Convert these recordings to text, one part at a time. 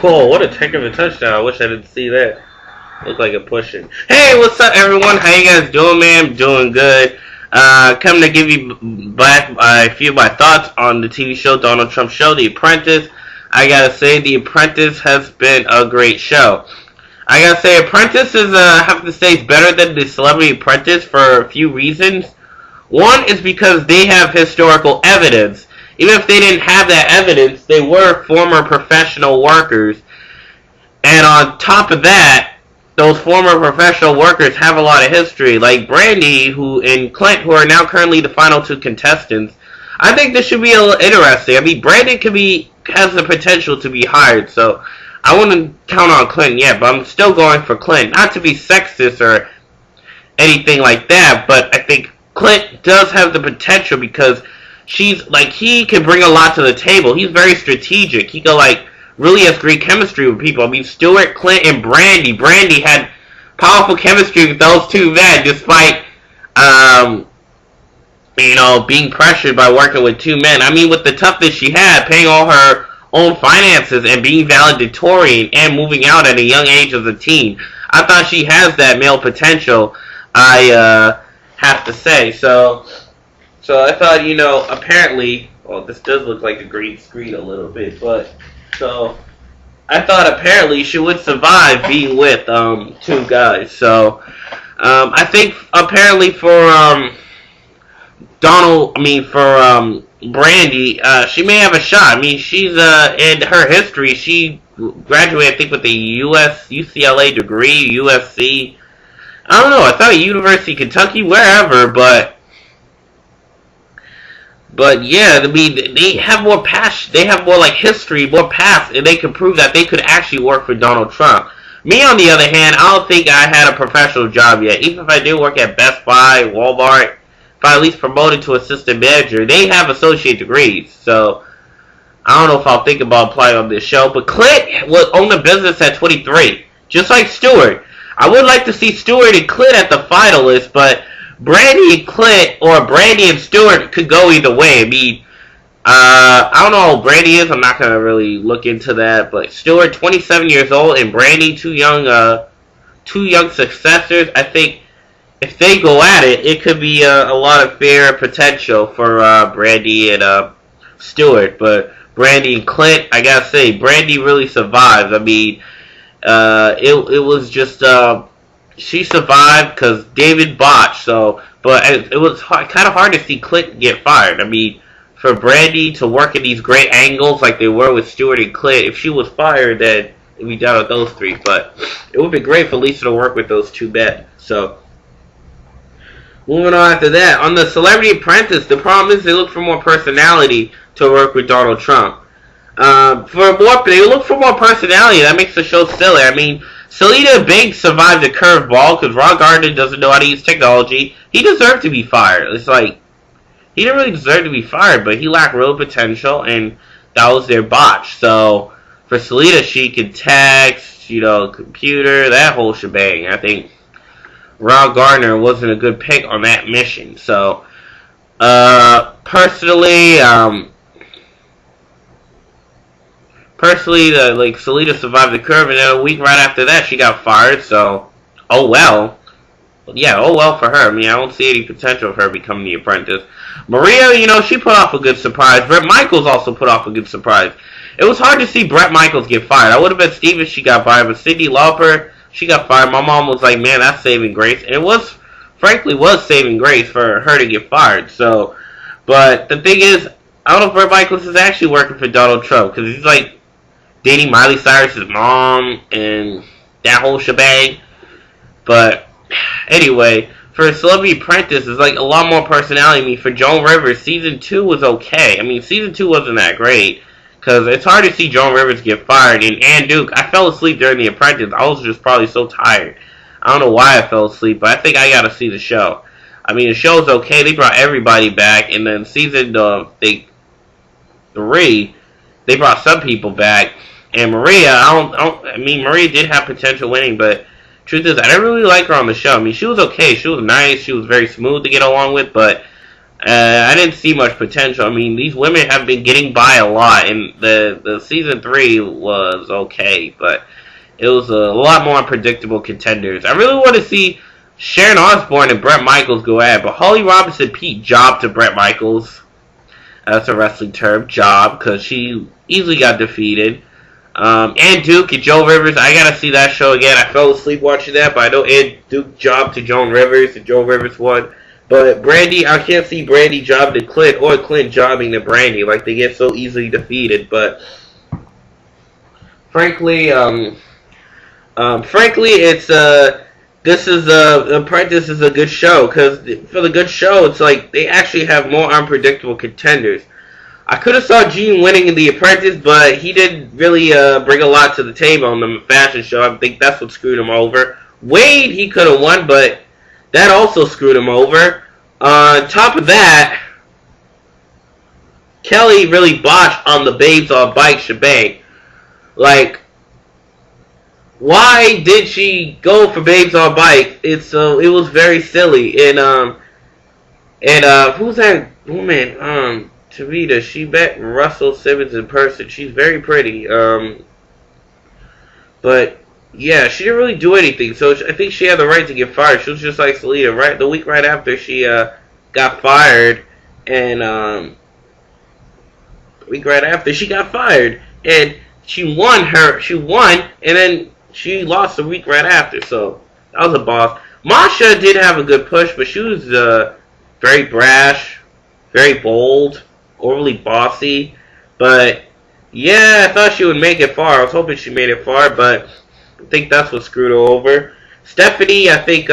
Whoa, what a heck of a touchdown. I wish I didn't see that. Looked like a pushing. Hey, what's up, everyone? How you guys doing, man? Doing good. Coming to give you back a few of my thoughts on the TV show, Donald Trump show, The Apprentice. I gotta say, The Apprentice has been a great show. I gotta say, Apprentice is, I have to say, it's better than The Celebrity Apprentice for a few reasons. One is because they have historical evidence. Even if they didn't have that evidence, they were former professional workers. And on top of that, those former professional workers have a lot of history. Like Brandy and Clint, who are now currently the final two contestants. I think this should be a little interesting. I mean, Brandy has the potential to be hired, so I wouldn't count on Clint yet, but I'm still going for Clint. Not to be sexist or anything like that, but I think Clint does have the potential because he can bring a lot to the table. He's very strategic. He can really has great chemistry with people. I mean, Stewart, Clint, and Brandy. Brandy had powerful chemistry with those two men, despite being pressured by working with two men. I mean, with the toughness she had, paying all her own finances and being valedictorian and moving out at a young age as a teen, I thought she has that male potential. I have to say so. So I thought, apparently, well, this does look like a green screen a little bit, but, so, I thought apparently she would survive being with, two guys. So, I think apparently for, Brandy, she may have a shot. I mean, she's, in her history, she graduated, I think, with a UCLA degree, USC. I don't know, I thought University of Kentucky, wherever, but yeah, I mean, they have more passion, they have more history, more past, and they can prove that they could actually work for Donald Trump. Me, on the other hand, I don't think I had a professional job yet. Even if I did work at Best Buy, Walmart, if I at least promoted to assistant manager, they have associate degrees, so I don't know if I'll think about applying on this show. But Clint will own a business at 23, just like Stewart. I would like to see Stewart and Clint at the finalists, but Brandy and Clint, or Brandy and Stewart, could go either way. I mean, I don't know how Brandy is. I'm not going to really look into that. But Stewart, 27 years old, and Brandy, two young successors. I think if they go at it, it could be a lot of fair potential for Brandy and Stewart. But Brandy and Clint, I got to say, Brandy really survives. I mean, it was just... she survived because David botched, but it was kind of hard to see Clint get fired. I mean, for Brandy to work at these great angles like they were with Stewart and Clint, if she was fired, then it'd be down with those three. But it would be great for Lisa to work with those two men. So, moving on after that, on the Celebrity Apprentice, the problem is they look for more personality to work with Donald Trump. They look for more personality. That makes the show silly. I mean, Selena Banks survived a curveball because Ron Gardner doesn't know how to use technology. He deserved to be fired. It's like, he didn't really deserve to be fired, but he lacked real potential, and that was their botch. So, for Selena, she could text, computer, that whole shebang. I think Ron Gardner wasn't a good pick on that mission. So, personally, Selena survived the curve, and then a week right after that, she got fired, so, oh well. Yeah, oh well for her. I mean, I don't see any potential of her becoming the Apprentice. Maria, she put off a good surprise. Bret Michaels also put off a good surprise. It was hard to see Bret Michaels get fired. I would have been Steve if she got fired, but Cyndi Lauper, she got fired. My mom was like, man, that's saving grace. And it frankly was saving grace for her to get fired. So, but the thing is, I don't know if Bret Michaels is actually working for Donald Trump, because he's dating Miley Cyrus's mom and that whole shebang. But anyway, for Celebrity Apprentice, it's a lot more personality. I mean, for Joan Rivers, season 2 was okay. I mean, season 2 wasn't that great, because it's hard to see Joan Rivers get fired. And Ann Duke, I fell asleep during The Apprentice. I was just probably so tired. I don't know why I fell asleep, but I think I gotta see the show. I mean, the show's okay. They brought everybody back, and then season 3, they brought some people back. And Maria, Maria did have potential winning, but truth is, I didn't really like her on the show. I mean, she was okay. She was nice. She was very smooth to get along with, but I didn't see much potential. I mean, these women have been getting by a lot, and the season 3 was okay, but it was a lot more unpredictable contenders. I really want to see Sharon Osbourne and Bret Michaels go at it, but Holly Robinson Pete jobbed to Bret Michaels. That's a wrestling term, job, because she easily got defeated. Ann Duke and Joe Rivers, I gotta see that show again. I fell asleep watching that, but I know Ann Duke jobbed to Joan Rivers, and Joe Rivers won. But Brandy, I can't see Brandy jobbing to Clint, or Clint jobbing to Brandy. Like, they get so easily defeated, but frankly, it's, Apprentice is a good show, because for the good show, it's like, they actually have more unpredictable contenders. I could have saw Gene winning in The Apprentice, but he didn't really bring a lot to the table on the fashion show. I think that's what screwed him over. Wade, he could have won, but that also screwed him over. On top of that, Kelly really botched on the Babes on Bike shebang. Like, why did she go for Babes on Bike? It was very silly. And who's that woman? Tarita, she met Russell Simmons in person. She's very pretty. But yeah, she didn't really do anything. So I think she had the right to get fired. She was just like Selena, right? The week right after she got fired, and the week right after she got fired, and she won, and then she lost the week right after. So that was a boss. Masha did have a good push, but she was very brash, very bold, overly bossy. But yeah, I thought she would make it far. I was hoping she made it far, but I think that's what screwed her over. Stephanie, I think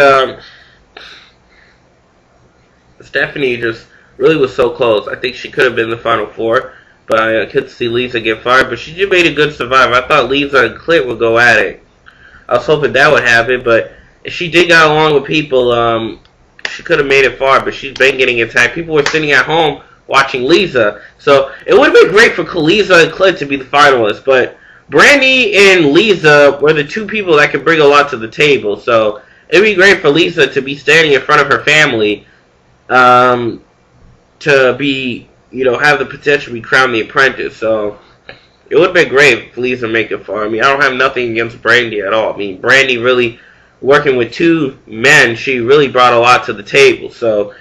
Stephanie just really was so close. I think she could have been in the Final Four, but I couldn't see Lisa get fired. But she did made a good survivor. I thought Lisa and Clint would go at it. I was hoping that would happen, but if she did get along with people, she could have made it far, but she's been getting attacked. People were sitting at home watching Lisa. So it would have been great for Lisa and Clint to be the finalists, but Brandy and Lisa were the two people that could bring a lot to the table. So it'd be great for Lisa to be standing in front of her family, to be, have the potential to be crowned the Apprentice. So it would have been great if Lisa make it far. I mean, I don't have nothing against Brandy at all. I mean, Brandy really, working with two men, she really brought a lot to the table. So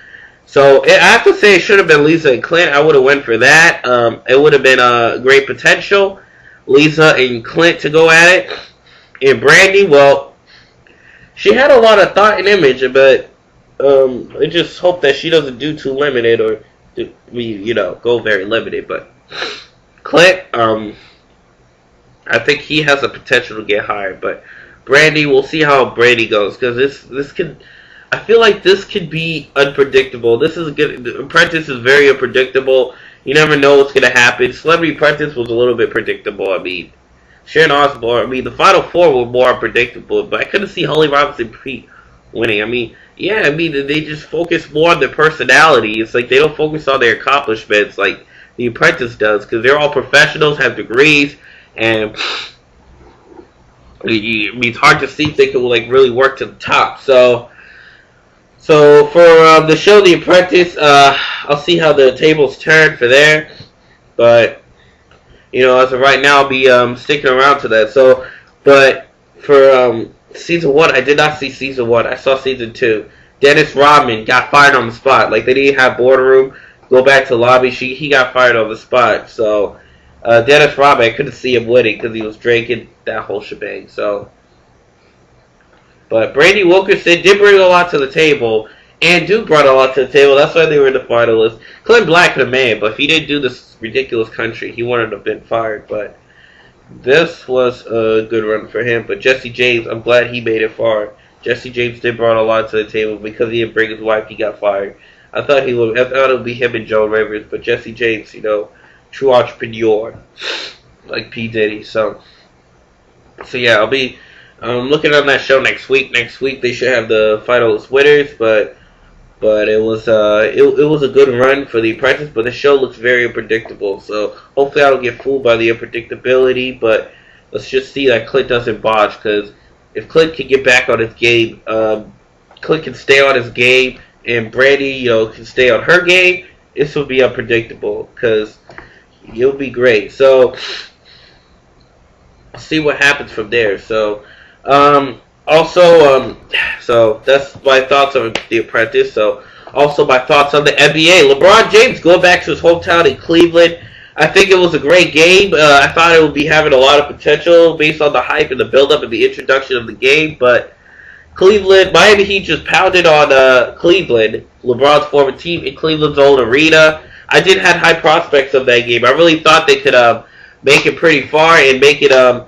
I have to say it should have been Lisa and Clint. I would have went for that. It would have been a great potential, Lisa and Clint to go at it. And Brandy, well, she had a lot of thought and image, but I just hope that she doesn't do too limited or go very limited. But Clint, I think he has the potential to get hired. But Brandy, we'll see how Brandy goes, because this could. I feel like this could be unpredictable. This is good. The Apprentice is very unpredictable. You never know what's going to happen. Celebrity Apprentice was a little bit predictable. I mean, Sharon Osbourne. I mean, the Final Four were more unpredictable, but I couldn't see Holly Robinson Pete winning. I mean, yeah, I mean, they just focus more on their personality. It's like they don't focus on their accomplishments like the Apprentice does, because they're all professionals, have degrees, and it's hard to see if they can really work to the top. So for the show The Apprentice, I'll see how the tables turn for there. But as of right now, I'll be sticking around to that. So, but for season 1, I did not see season 1. I saw season 2. Dennis Rodman got fired on the spot. Like, they didn't have boardroom. Go back to lobby. He got fired on the spot. So Dennis Rodman, I couldn't see him winning because he was drinking that whole shebang. So. But Brandy Wilkerson did bring a lot to the table, and Duke brought a lot to the table. That's why they were in the finalists. Clint Black could have made it, but if he didn't do this ridiculous country, he wouldn't have been fired. But this was a good run for him. But Jesse James, I'm glad he made it far. Jesse James did brought a lot to the table because he didn't bring his wife. He got fired. I thought it would be him and Joan Rivers, but Jesse James, true entrepreneur, like P. Diddy. So yeah, I'll be. Looking on that show next week. Next week they should have the finals winners, but it was a good run for The Apprentice. But the show looks very unpredictable, so hopefully I don't get fooled by the unpredictability. But let's just see that Clint doesn't botch, because if Clint can get back on his game, Clint can stay on his game and Brandy, can stay on her game, this will be unpredictable because it'll be great. So, see what happens from there. So, so that's my thoughts on The Apprentice. So, also my thoughts on the NBA. LeBron James going back to his hometown in Cleveland. I think it was a great game. I thought it would be having a lot of potential based on the hype and the build-up and the introduction of the game. But Miami Heat just pounded on Cleveland, LeBron's former team, in Cleveland's old arena. I did have high prospects of that game. I really thought they could make it pretty far and make it a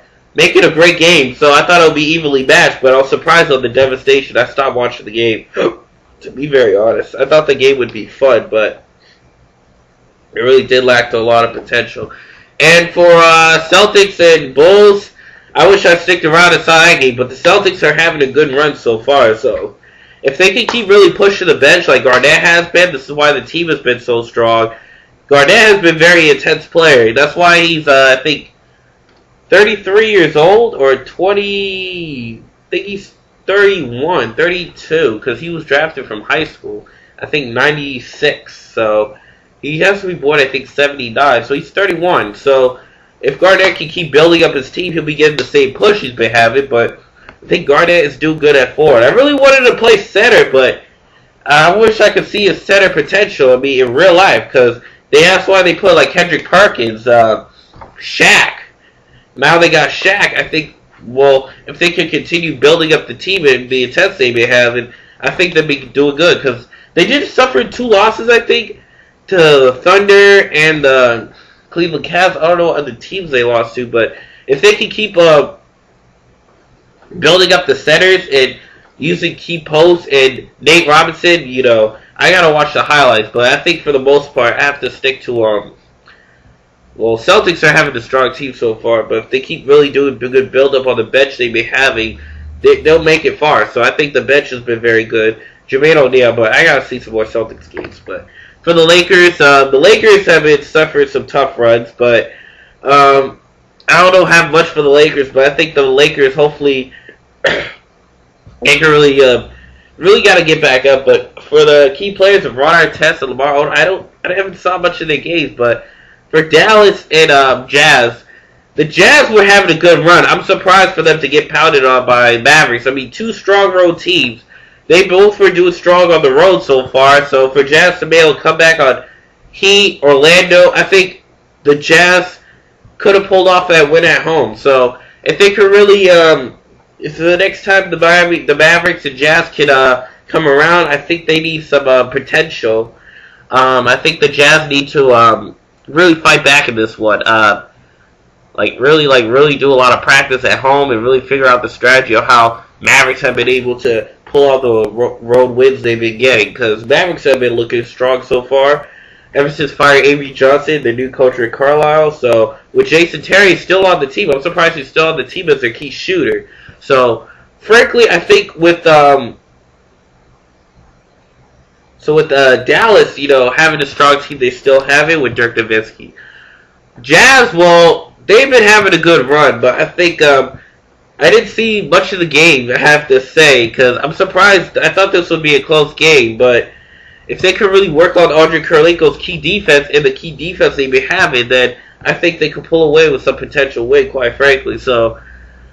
great game. So I thought it would be evenly matched, but I was surprised on the devastation. I stopped watching the game, to be very honest. I thought the game would be fun, but it really did lack a lot of potential. And for Celtics and Bulls, I wish I sticked around and saw that game, but the Celtics are having a good run so far. So if they can keep really pushing the bench like Garnett has been, this is why the team has been so strong. Garnett has been a very intense player. That's why he's, I think, 33 years old or 20. I think he's 31, 32, because he was drafted from high school. I think 96. So he has to be born, I think, 79. So he's 31. So if Garnett can keep building up his team, he'll be getting the same push he's been having. But I think Garnett is doing good at forward. I really wanted to play center, but I wish I could see his center potential. I mean, in real life, because that's why they put like Kendrick Perkins, Shaq. Now they got Shaq. I think, well, if they can continue building up the team and the intensity they have, and I think they'll be doing good, because they did suffer 2 losses, I think, to the Thunder and the Cleveland Cavs. I don't know what other teams they lost to, but if they can keep building up the centers and using key posts and Nate Robinson, I gotta watch the highlights, but I think for the most part I have to stick to Celtics are having a strong team so far, but if they keep really doing a good build up on the bench they've been having, they'll make it far. So I think the bench has been very good. Jermaine O'Neal, but I gotta see some more Celtics games. But for the Lakers have been suffering some tough runs, but I don't have much for the Lakers, but I think the Lakers hopefully they can really got to get back up. But for the key players of Ron Artest and Lamar Odom, I haven't saw much of their games. But for Dallas and Jazz, the Jazz were having a good run. I'm surprised for them to get pounded on by Mavericks. I mean, 2 strong road teams. They both were doing strong on the road so far. So for Jazz to be able to come back on Heat, Orlando, I think the Jazz could have pulled off that win at home. So if they could really, if the next time the Mavericks and Jazz can come around, I think they need some potential. I think the Jazz need to really fight back in this one. Really do a lot of practice at home and really figure out the strategy of how Mavericks have been able to pull out the road wins they've been getting. Because Mavericks have been looking strong so far ever since firing Avery Johnson, the new coach at Carlisle. So with Jason Terry still on the team, I'm surprised he's still on the team as their key shooter. So frankly, I think with Dallas, having a strong team, they still have it with Dirk Nowitzki. Jazz, well, they've been having a good run, but I think I didn't see much of the game, I have to say, because I'm surprised. I thought this would be a close game, but if they could really work on Andre Kirilenko's key defense and the key defense they've been having, then I think they could pull away with some potential win, quite frankly. So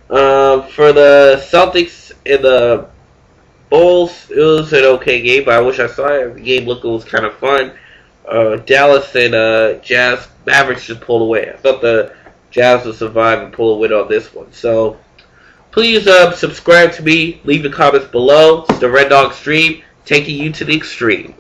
for the Celtics and the Bulls, it was an okay game, but I wish I saw it. The game looked was kind of fun. Dallas and Jazz, Mavericks just pulled away. I thought the Jazz would survive and pull a win on this one. So please subscribe to me. Leave the comments below. It's the Red Dog Stream, taking you to the extreme.